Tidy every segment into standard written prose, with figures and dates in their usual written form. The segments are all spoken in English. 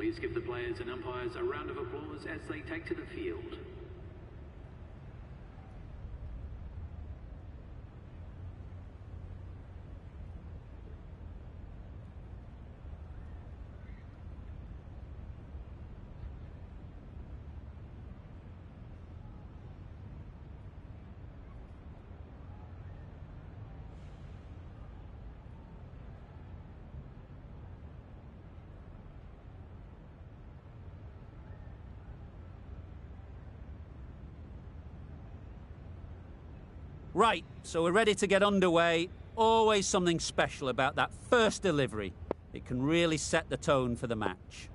Please give the players and umpires a round of applause as they take to the field. Right, so we're ready to get underway. Always something special about that first delivery. It can really set the tone for the match.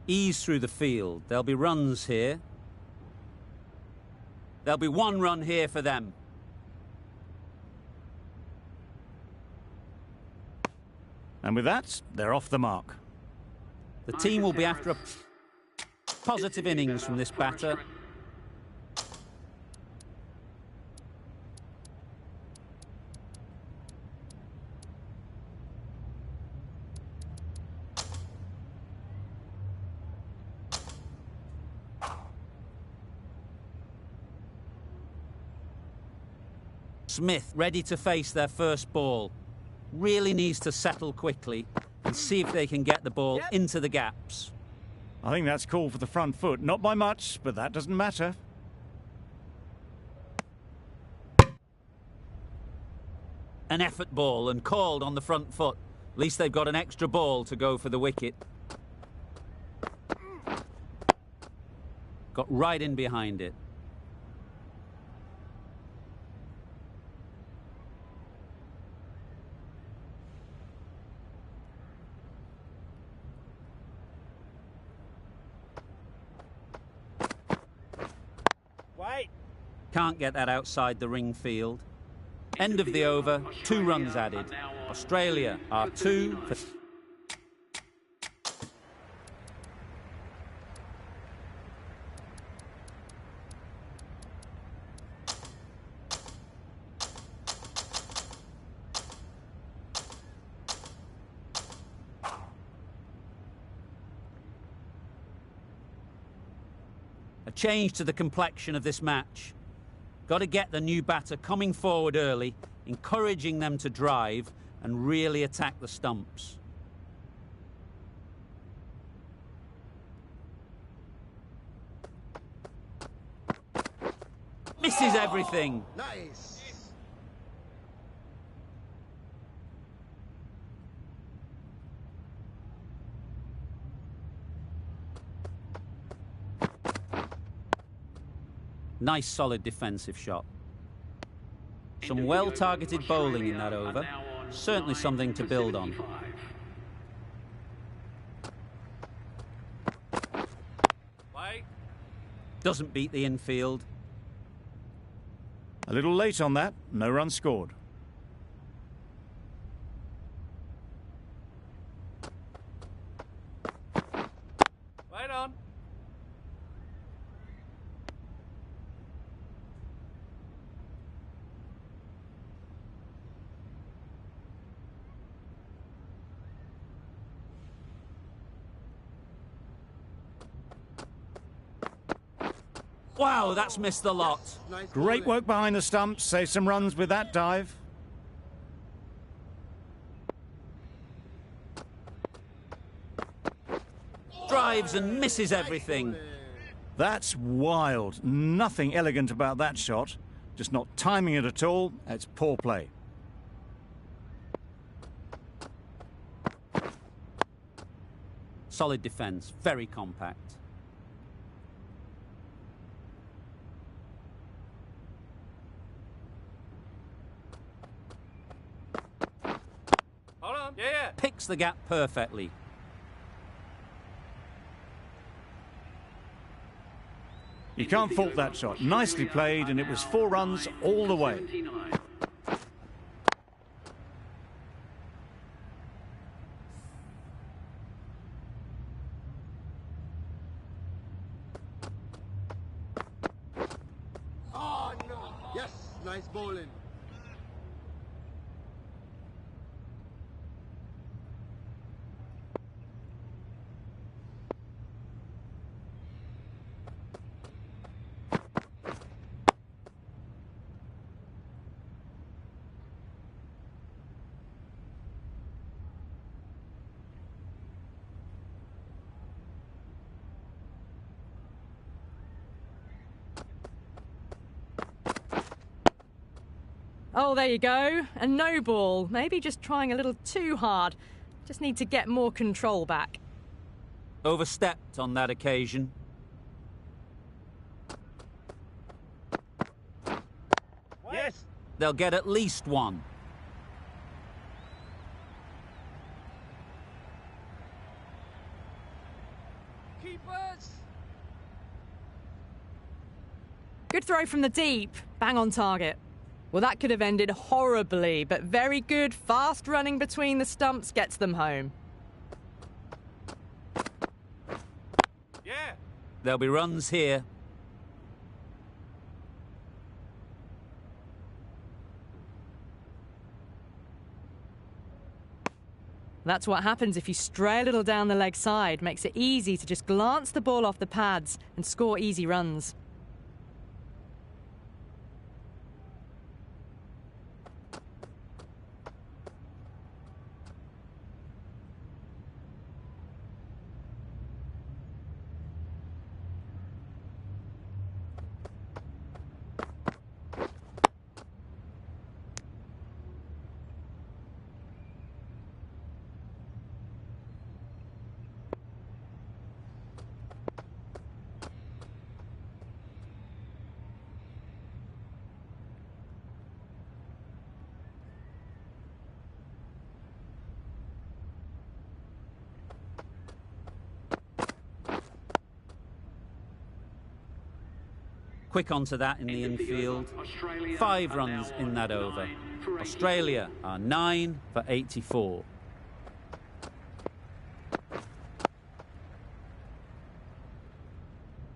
Ease through the field. There'll be runs here. There'll be one run here for them. And with that, they're off the mark. The team will be after a positive innings from this batter. Smith ready to face their first ball. Really needs to settle quickly and see if they can get the ball into the gaps. I think that's called for the front foot. Not by much, but that doesn't matter. An effort ball and called on the front foot. At least they've got an extra ball to go for the wicket. Got right in behind it. Can't get that outside the ring field. End of the over, 2 runs added. Australia are 2 for... A change to the complexion of this match. Got to get the new batter coming forward early, encouraging them to drive and really attack the stumps. Misses everything. Nice. Nice solid defensive shot. Some well-targeted bowling in that over. Certainly something to build on. Doesn't beat the infield. A little late on that. No run scored. Right on. Wow, that's missed the lot. Great work behind the stumps. Save some runs with that dive. Drives and misses everything. That's wild. Nothing elegant about that shot. Just not timing it at all. It's poor play. Solid defence, very compact. Hold on. Yeah. Picks the gap perfectly. You can't fault that shot. Nicely played, and it was 4 runs all the way. Oh, no. Yes, nice bowling. Oh, there you go. A no ball. Maybe just trying a little too hard. Just need to get more control back. Overstepped on that occasion. Yes. They'll get at least one. Keepers! Good throw from the deep. Bang on target. Well, that could have ended horribly, but very good. Fast running between the stumps gets them home. Yeah. There'll be runs here. That's what happens if you stray a little down the leg side. Makes it easy to just glance the ball off the pads and score easy runs. Quick onto that in the infield. 5 runs in that over. Australia are 9 for 84.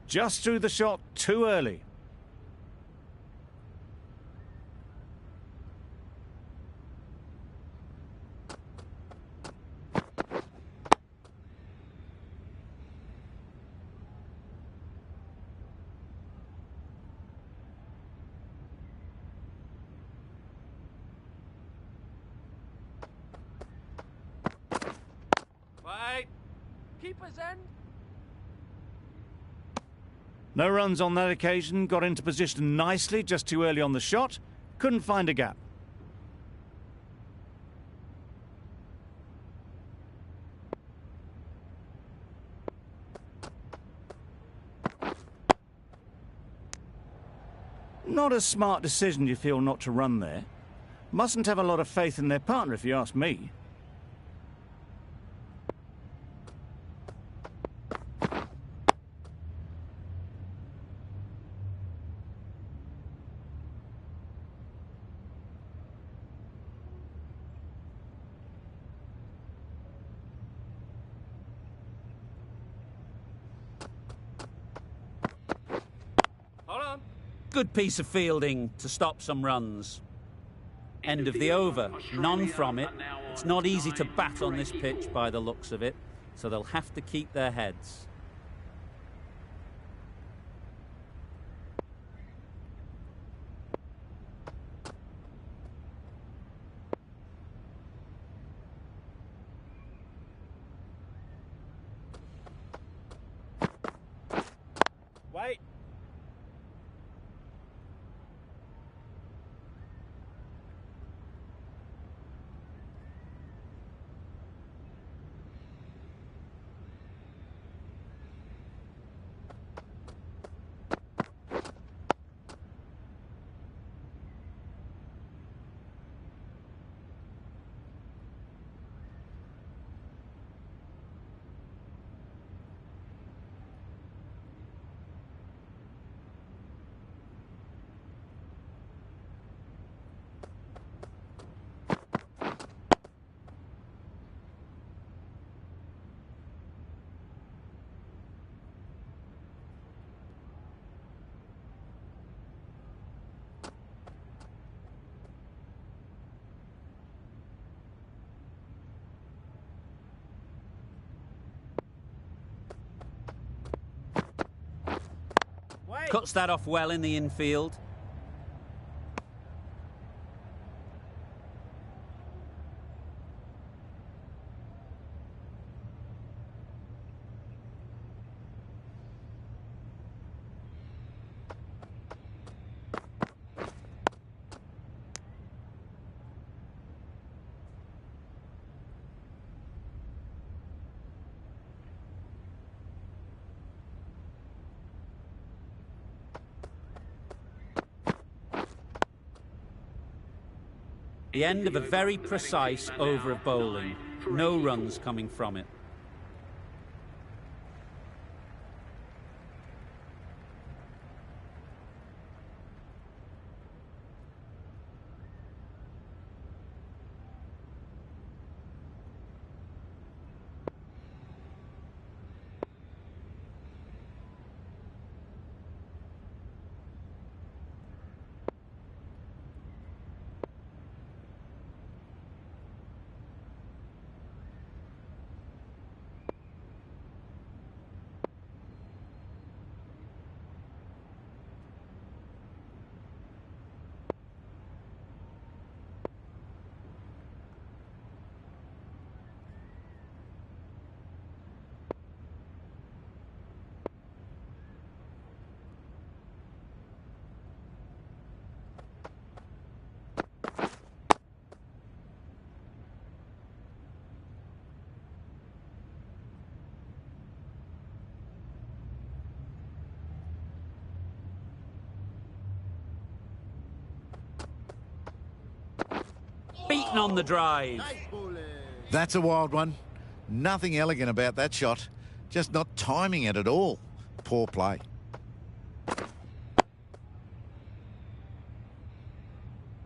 Just threw the shot too early. Keeper's end. No runs on that occasion. Got into position nicely, just too early on the shot. Couldn't find a gap. Not a smart decision, you feel, not to run there. Mustn't have a lot of faith in their partner, if you ask me. Good piece of fielding to stop some runs. End of the over. None from it. It's not easy to bat on this pitch by the looks of it, so they'll have to keep their heads. Wait. Cuts that off well in the infield. The end of a very precise over of bowling. No runs coming from it. Beaten on the drive. Nice bowling. That's a wild one. Nothing elegant about that shot. Just not timing it at all. Poor play.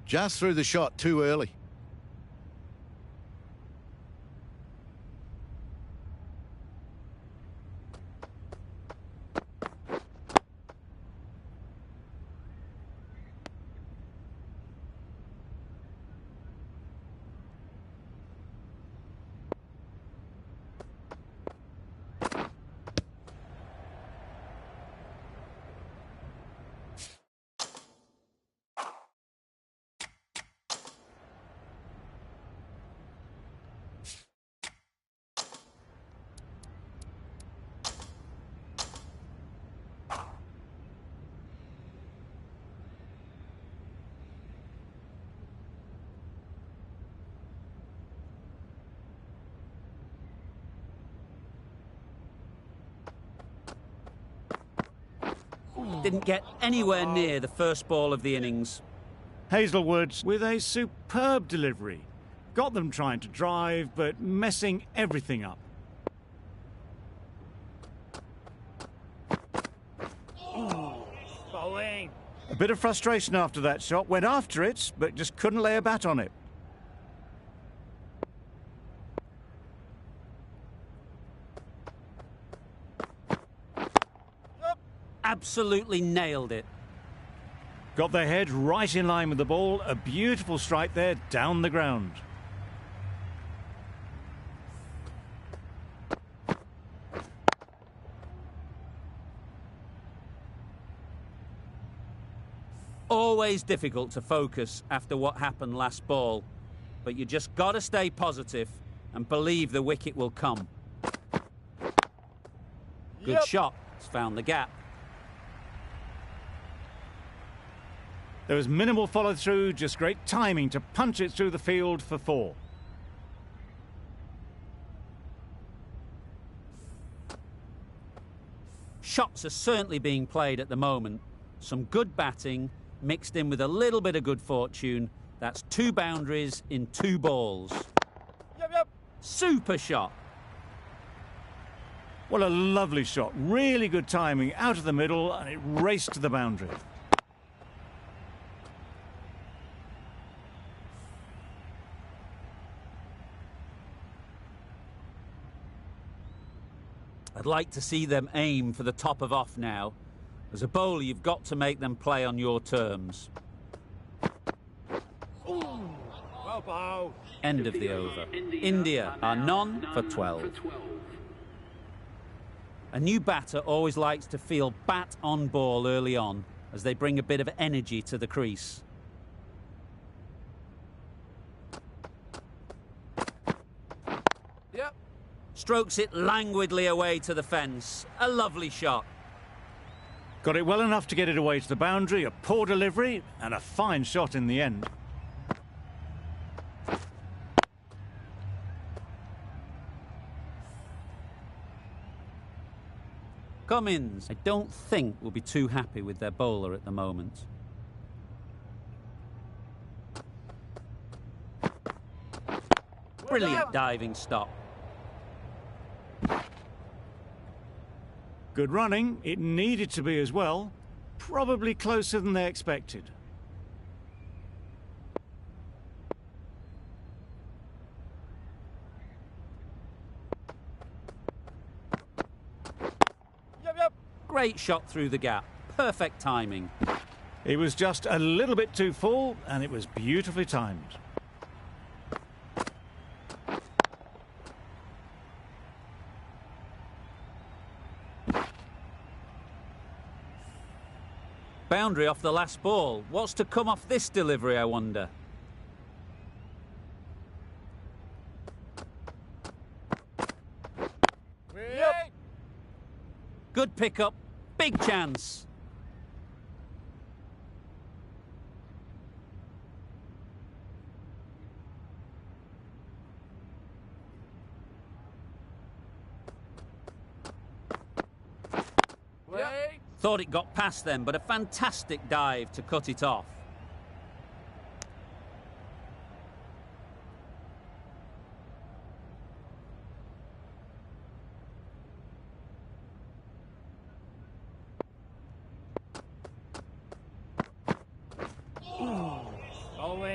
Just threw the shot too early. Didn't get anywhere near the first ball of the innings. Hazelwood with a superb delivery. Got them trying to drive, but messing everything up. Bowling. A bit of frustration after that shot. Went after it, but just couldn't lay a bat on it. Absolutely nailed it. Got their head right in line with the ball. A beautiful strike there down the ground. Always difficult to focus after what happened last ball, but you just got to stay positive and believe the wicket will come. Good shot. It's found the gap. There was minimal follow-through, just great timing to punch it through the field for 4. Shots are certainly being played at the moment. Some good batting mixed in with a little bit of good fortune. That's 2 boundaries in 2 balls. Super shot. What a lovely shot. Really good timing out of the middle, and it raced to the boundary. I'd like to see them aim for the top of off now. As a bowler, you've got to make them play on your terms. End of the over. India are none for 12. A new batter always likes to feel bat on ball early on, as they bring a bit of energy to the crease. Strokes it languidly away to the fence. A lovely shot. Got it well enough to get it away to the boundary. A poor delivery and a fine shot in the end. Cummins, I don't think, will be too happy with their bowler at the moment. Brilliant diving stop. Good running. It needed to be as well. Probably closer than they expected. Great shot through the gap. Perfect timing. It was just a little bit too full, and it was beautifully timed. Boundary off the last ball. What's to come off this delivery, I wonder? Good pickup. Big chance. Thought it got past them, but a fantastic dive to cut it off.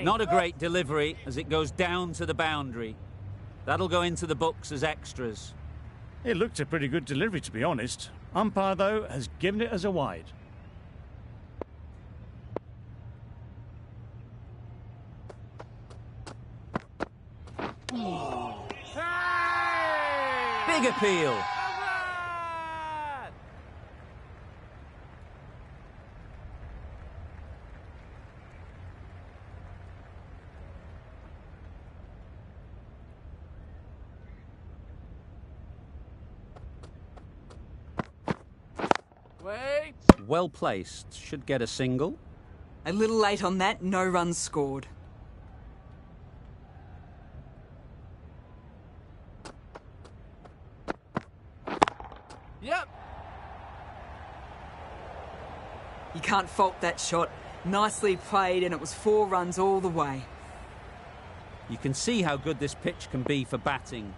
Not a great delivery as it goes down to the boundary. That'll go into the books as extras. It looked a pretty good delivery, to be honest. Umpire, though, has given it as a wide. Big appeal. Well placed. Should get a single. A little late on that, no runs scored. You can't fault that shot. Nicely played, and it was 4 runs all the way. You can see how good this pitch can be for batting.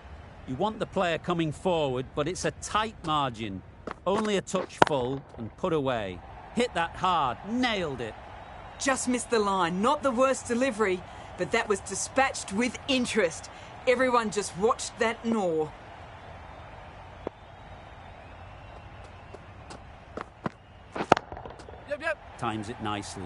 You want the player coming forward, but it's a tight margin. Only a touch full and put away. Hit that hard, nailed it. Just missed the line. Not the worst delivery, but that was dispatched with interest. Everyone just watched that gnaw. Times it nicely.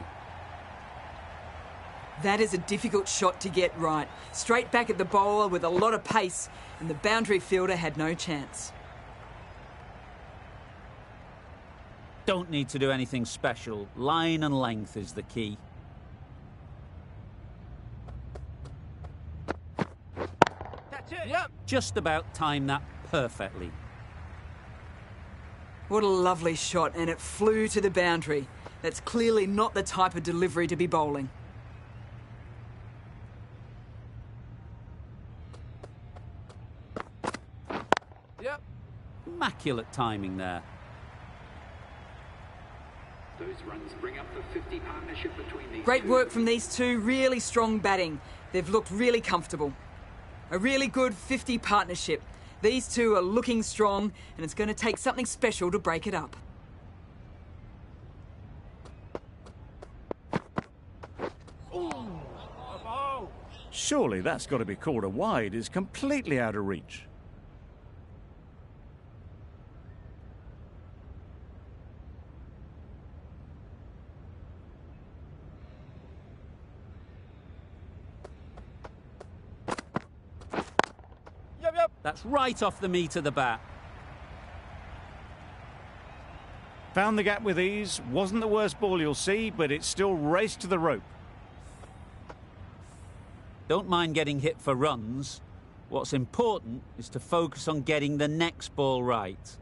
That is a difficult shot to get right. Straight back at the bowler with a lot of pace, and the boundary fielder had no chance. Don't need to do anything special. Line and length is the key. That's it. Yep. Just about timed that perfectly. What a lovely shot, and it flew to the boundary. That's clearly not the type of delivery to be bowling. Yep. Immaculate timing there. Those runs bring up the 50 partnership between these Great two. work from these two. Really strong batting. They've looked really comfortable. A really good 50 partnership. These two are looking strong, and it's going to take something special to break it up. Surely that's got to be called a wide. It's completely out of reach. That's right off the meat of the bat. Found the gap with ease. Wasn't the worst ball you'll see, but it still raced to the rope. Don't mind getting hit for runs. What's important is to focus on getting the next ball right.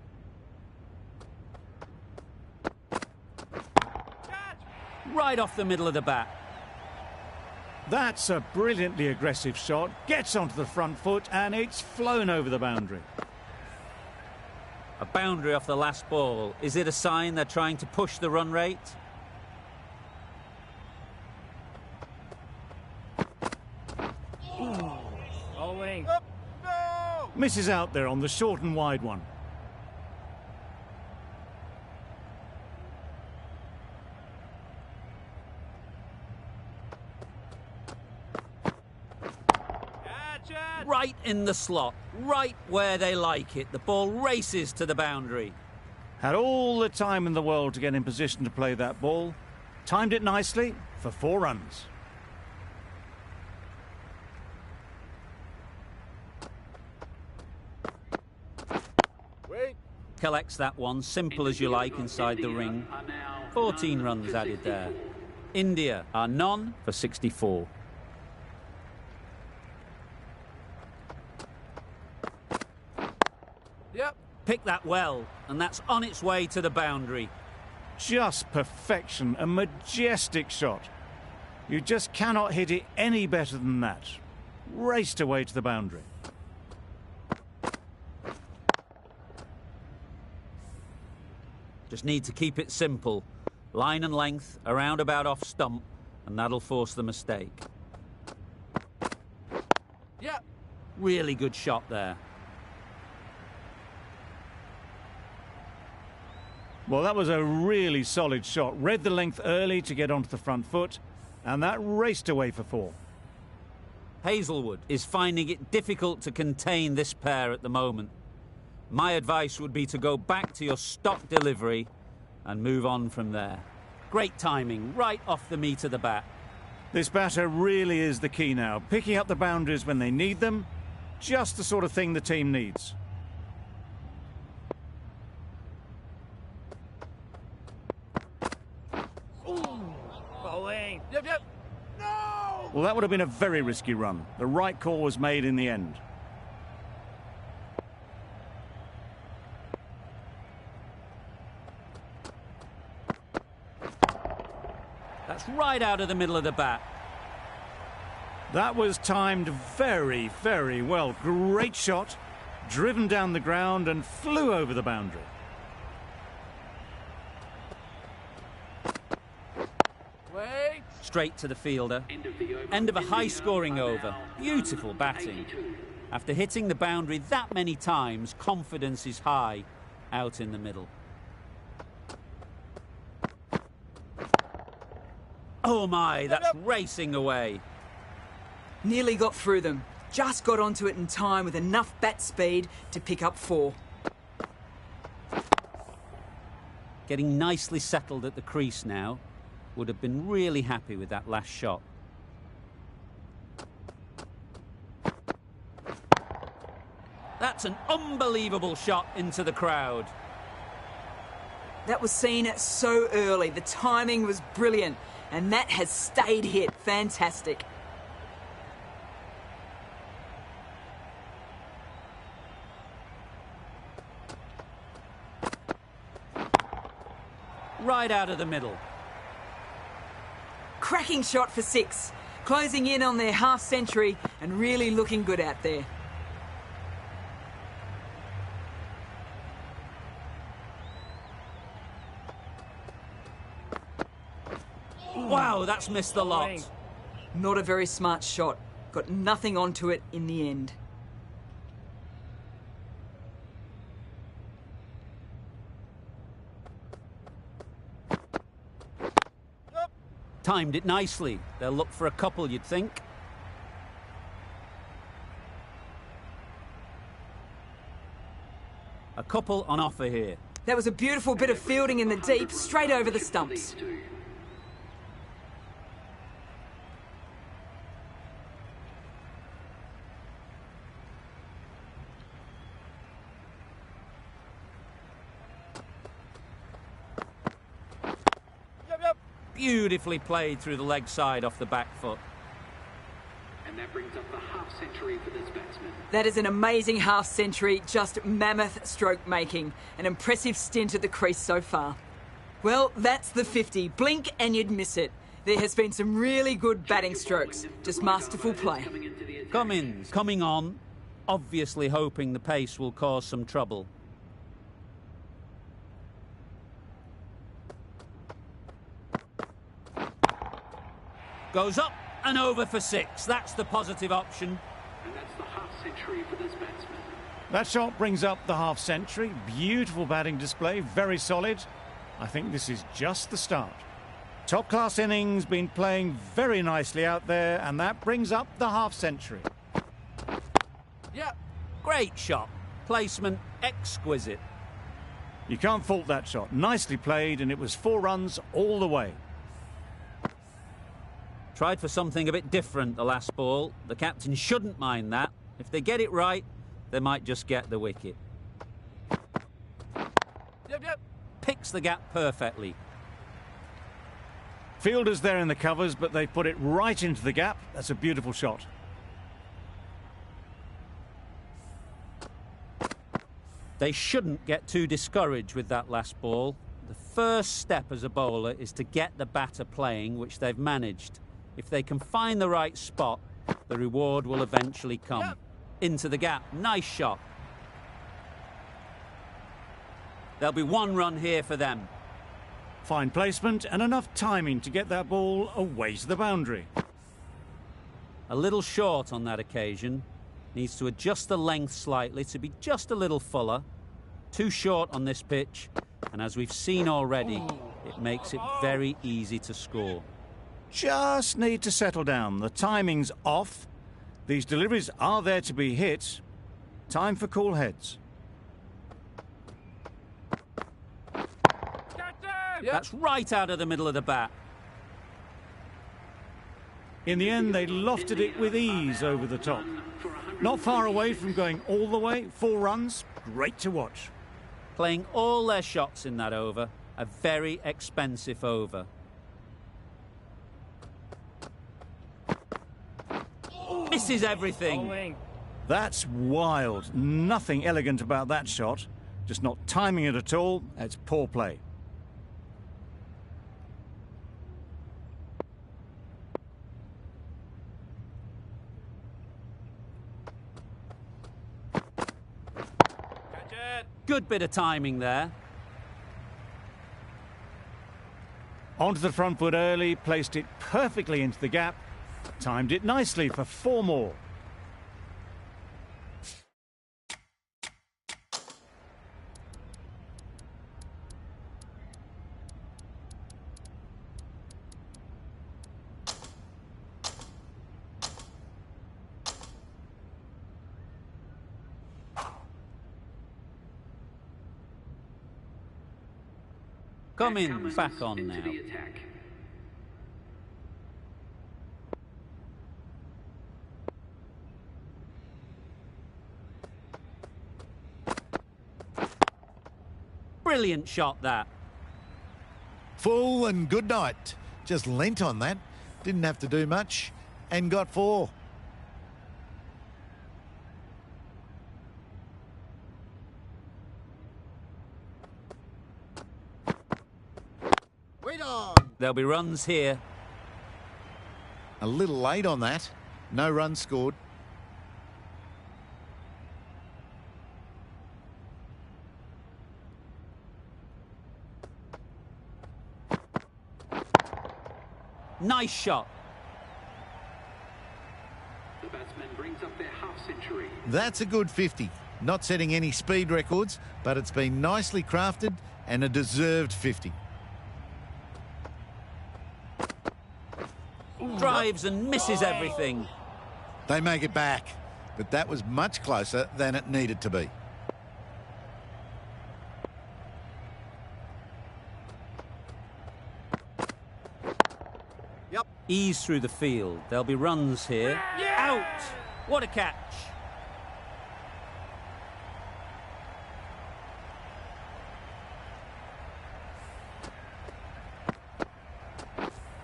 Right off the middle of the bat. That's a brilliantly aggressive shot. Gets onto the front foot, and it's flown over the boundary. A boundary off the last ball. Is it a sign they're trying to push the run rate? Bowling. Misses out there on the short and wide one. Right in the slot, right where they like it. The ball races to the boundary. Had all the time in the world to get in position to play that ball. Timed it nicely for 4 runs. Wait. Collects that one, simple as you like, inside the ring. 14 runs added there. India are none for 64. Yep. Pick that well, and that's on its way to the boundary. Just perfection, a majestic shot. You just cannot hit it any better than that. Raced away to the boundary. Just need to keep it simple. Line and length, around about off stump, and that'll force the mistake. Yep. Really good shot there. Well, that was a really solid shot. Read the length early to get onto the front foot, and that raced away for 4. Hazelwood is finding it difficult to contain this pair at the moment. My advice would be to go back to your stock delivery and move on from there. Great timing, right off the meat of the bat. This batter really is the key now. Picking up the boundaries when they need them. Just the sort of thing the team needs. Bowling. Yep, yep. No! Well, that would have been a very risky run. The right call was made in the end. That's right out of the middle of the bat. That was timed very, very well. Great shot. Driven down the ground and flew over the boundary. Straight to the fielder. End End of a high-scoring over. Beautiful batting. After hitting the boundary that many times, confidence is high out in the middle. Oh my, that's racing away. Nearly got through them. Just got onto it in time with enough bat speed to pick up 4. Getting nicely settled at the crease now. Would have been really happy with that last shot. That's an unbelievable shot into the crowd. That was seen so early. The timing was brilliant. And that has stayed hit. Fantastic. Right out of the middle. Cracking shot for 6. Closing in on their half century and really looking good out there. Wow, that's missed the lot. Not a very smart shot. Got nothing onto it in the end. Timed it nicely. They'll look for a couple, you'd think. A couple on offer here. That was a beautiful bit of fielding in the deep, straight over the stumps. Beautifully played through the leg side off the back foot. And that brings up the half century for this batsman. That is an amazing half century, just mammoth stroke making. An impressive stint at the crease so far. Well, that's the 50. Blink and you'd miss it. There has been some really good batting strokes, just masterful play. Cummins coming on, obviously hoping the pace will cause some trouble. Goes up and over for 6. That's the positive option. And that's the half century for this batsman. That shot brings up the half century. Beautiful batting display, very solid. I think this is just the start. Top class innings, been playing very nicely out there, and that brings up the half century. Yeah, great shot. Placement exquisite. You can't fault that shot. Nicely played, and it was 4 runs all the way. Tried for something a bit different the last ball. The captain shouldn't mind that. If they get it right, they might just get the wicket. Picks the gap perfectly. Fielders there in the covers, but they put it right into the gap. That's a beautiful shot. They shouldn't get too discouraged with that last ball. The first step as a bowler is to get the batter playing, which they've managed. If they can find the right spot, the reward will eventually come. Into the gap. Nice shot. There'll be 1 run here for them. Fine placement and enough timing to get that ball away to the boundary. A little short on that occasion. Needs to adjust the length slightly to be just a little fuller. Too short on this pitch. And as we've seen already, it makes it very easy to score. Just need to settle down. The timing's off. These deliveries are there to be hit. Time for cool heads. That's right out of the middle of the bat. In the end, they lofted it with ease over the top. Not far away from going all the way. 4 runs. Great to watch. Playing all their shots in that over. A very expensive over. Misses everything. That's wild. Nothing elegant about that shot. Just not timing it at all. It's poor play. Good bit of timing there. Onto the front foot early, placed it perfectly into the gap, timed it nicely for 4 more. Coming back on now. Brilliant shot, that. Full and good night. Just lent on that. Didn't have to do much and got 4. There'll be runs here. A little late on that. No runs scored. Nice shot. The batsman brings up their half-century. That's a good 50. Not setting any speed records, but it's been nicely crafted and a deserved 50. Drives and misses everything. They make it back, but that was much closer than it needed to be. Ease through the field. There'll be runs here. Out! What a catch.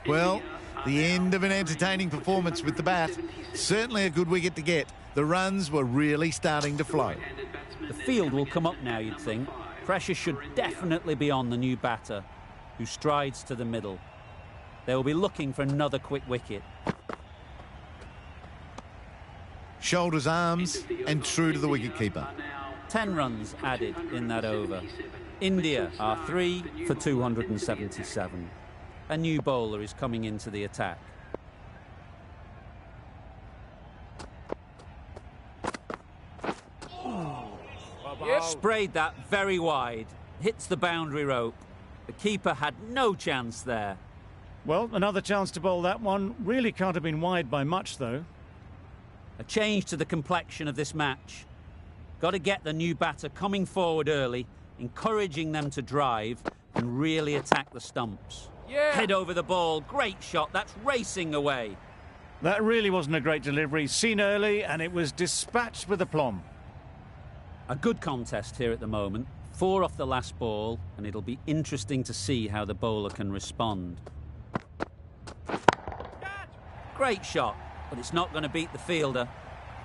Well, the end of an entertaining performance with the bat. Certainly a good wicket to get. The runs were really starting to flow. The field will come up now, you'd think. Pressure should definitely be on the new batter, who strides to the middle. They will be looking for another quick wicket. Shoulders, arms, and true to the wicketkeeper. 10 runs added in that over. India are 3 for 277. A new bowler is coming into the attack. Sprayed that very wide. Hits the boundary rope. The keeper had no chance there. Well, another chance to bowl that one. Really can't have been wide by much, though. A change to the complexion of this match. Got to get the new batter coming forward early, encouraging them to drive and really attack the stumps. Head over the ball. Great shot. That's racing away. That really wasn't a great delivery. Seen early, and it was dispatched with aplomb. A good contest here at the moment. 4 off the last ball, and it'll be interesting to see how the bowler can respond. Great shot, but it's not going to beat the fielder.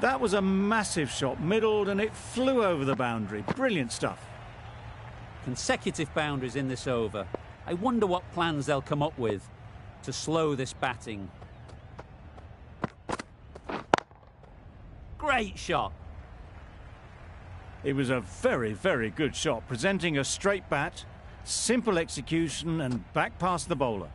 That was a massive shot, middled, and it flew over the boundary. Brilliant stuff. Consecutive boundaries in this over. I wonder what plans they'll come up with to slow this batting. Great shot. It was a very, very good shot, presenting a straight bat, simple execution, and back past the bowler.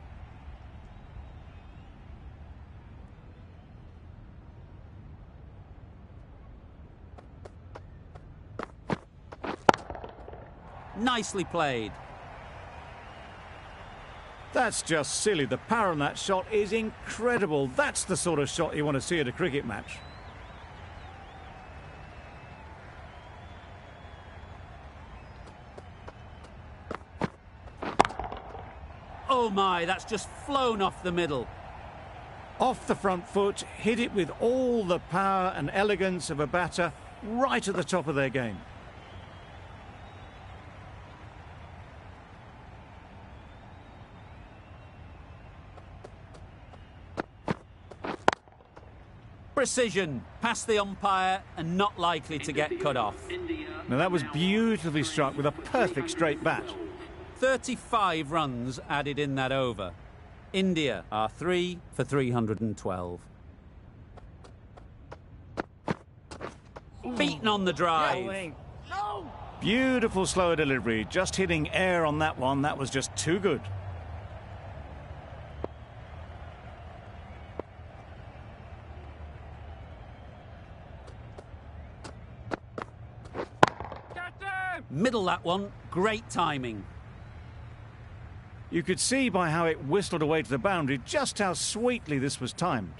Nicely played. That's just silly. The power on that shot is incredible. That's the sort of shot you want to see at a cricket match. Oh my, that's just flown off the middle. Off the front foot, hit it with all the power and elegance of a batter right at the top of their game. Precision, past the umpire and not likely to get cut off. Now that was beautifully struck with a perfect straight bat. 35 runs added in that over. India are 3 for 312. Beaten on the drive. Beautiful slower delivery, just hitting air on that one. That was just too good. that one. Great timing. You could see by how it whistled away to the boundary just how sweetly this was timed.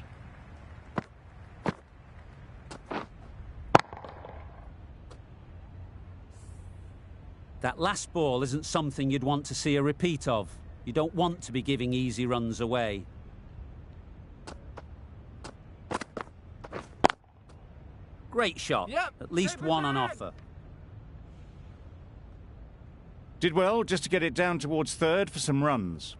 That last ball isn't something you'd want to see a repeat of. You don't want to be giving easy runs away. Great shot. Yep, At least one on offer. Did well just to get it down towards third for some runs.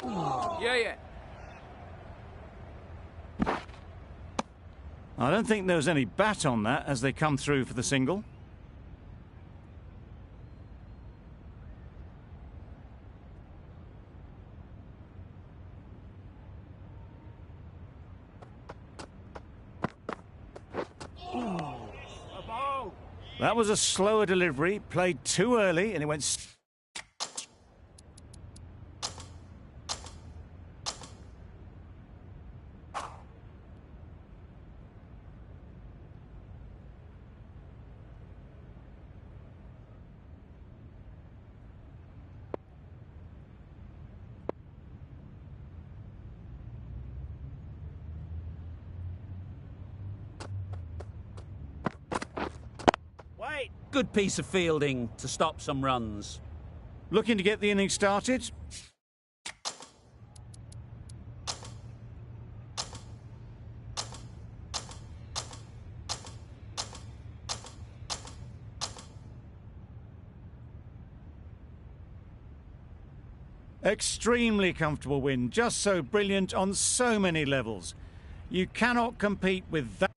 Yeah. I don't think there was any bat on that as they come through for the single. That was a slower delivery, played too early, and it went... Good piece of fielding to stop some runs. Looking to get the innings started. Extremely comfortable win, just so brilliant on so many levels. You cannot compete with that.